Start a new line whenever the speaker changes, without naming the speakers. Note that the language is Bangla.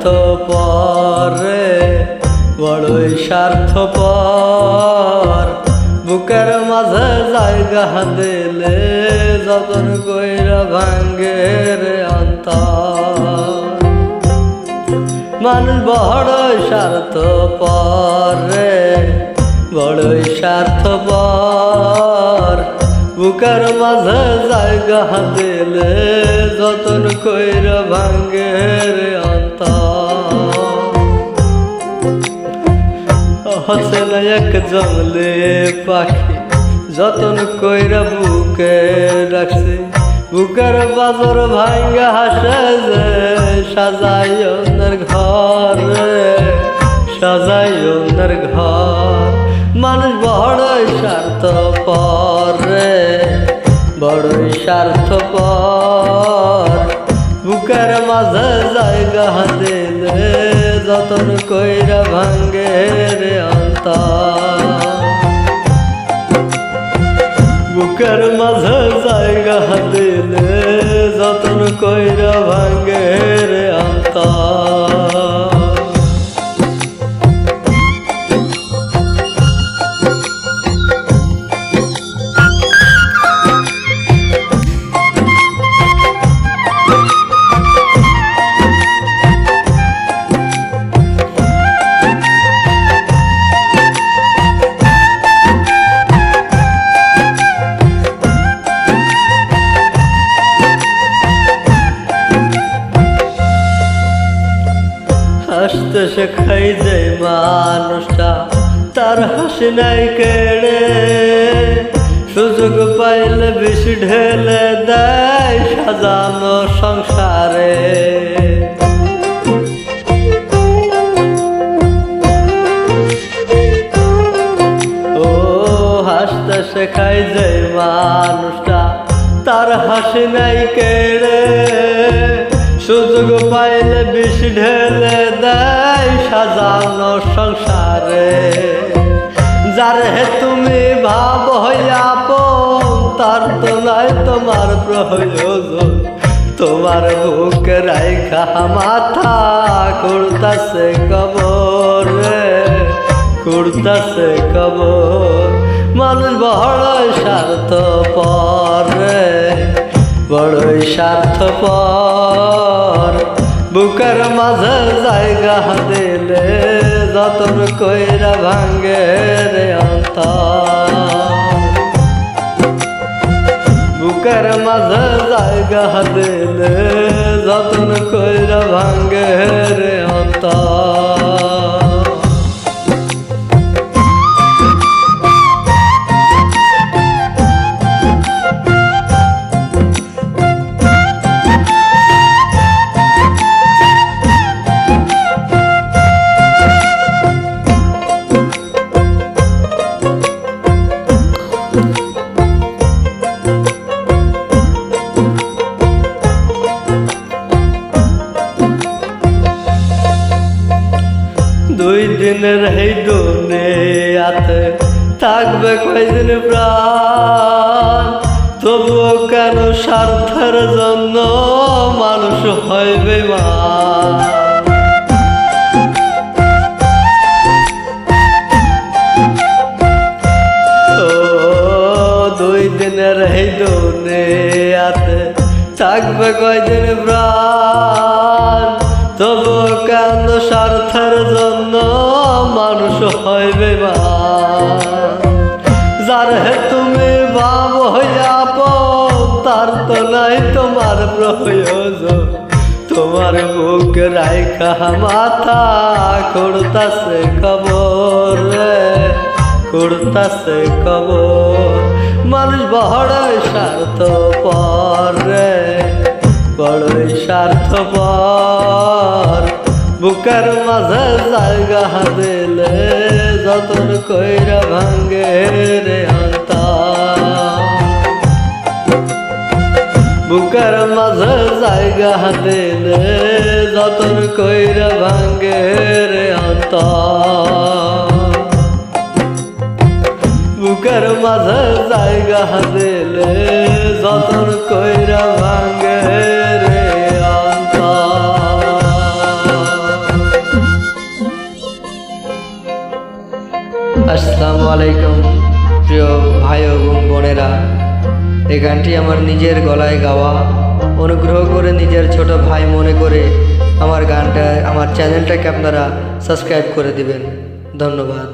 স্বার্থপর রে, বড়ই স্বার্থপর। বুকের মাঝে জায়গা দিলে যতন কইরা ভাঙ্গে রে অন্তর। মানুষ বড়ই স্বার্থপর রে, বড়ই স্বার্থপর। বুকের মাঝে জায়গা দিলে যতন কইরা ভাঙ্গে রে অন্তর। হচ্ছে না এক জঙ্গলে পাখি যতন কইরা বুকে রাখছে, বুকের বাজর ভাঙ্গা হাসে যে সাজাই অন্যের ঘর রে, সাজাই অন্যের ঘর। মানুষ বড়ই স্বার্থপর রে, বড়ই স্বার্থপর। বুকের মাঝে জায়গা দিলে যতন কইরা ভাঙ্গে রে অন্তর। বুকের মাঝে জায়গা দিলে যতন কইরা ভাঙ্গে রে অন্তর। হাসতে শেখাই যে মানুষটা তার হাসি নাই কেড়ে, সুযোগ পাইলে বিষ ঢেলে দেয় সাজানো সংসারে। ও হাসতে শেখাই যে মানুষটা তার হাসি নাই কেড়ে, সুযোগ পাইলে বিষ ঢেলে দেয় সাজানো সংসারে। যার হে তুমি ভাব হইয়া আপন, তার তো নাই তোমার প্রয়োজন। তোমার বুক রাইখা মাথা কুড়তাছে কবর রে, কুড়তাছে কবর। মানুষ বড়ই স্বার্থপর রে, বড়ই স্বার্থপর। বুকের মাঝে জায়গা দিলে যতন কইরা ভাঙ্গে রে অন্তর। বুকের মাঝে জায়গা দিলে যতন কইরা ভাঙ্গে রে অন্তর। দুই দিনের এই দুনিয়াতে থাকবে কয়দিন প্রাণ, তবুও কেন স্বার্থের জন্য মানুষ হয় বেঈমান। ও দুই দিনের এই দুনিয়াতে থাকবে কয়দিন প্রাণ, তবু কেন স্বার্থের জন্য মানুষ হয় বেঈমান। যার হে তুমি ভাব হইয়া আপন, তার তো নাই তোমার প্রয়োজন। তোমার বুক রাইখা মাথা কুড়তাছে কবর রে, কুড়তাছে কবর। মানুষ বড়ই স্বার্থপর রে, বড়ই স্বার্থপর। বুকের মাঝে জায়গা দিলে যতন কইরা ভাঙ্গে রে অন্তর। বুকের মাঝে জায়গা দিলে যতন কইরা ভাঙ্গে রে অন্তর। বুকের মাঝে জায়গা দিলে যতন কইরা ভাঙ্গে রে অন্তর। আলাইকুম প্রিয় ভাই এবং বোনেরা, এই গানটি আমার নিজের গলায় গাওয়া। অনুগ্রহ করে নিজের ছোট ভাই মনে করে আমার চ্যানেলটাকে আপনারা সাবস্ক্রাইব করে দিবেন। ধন্যবাদ।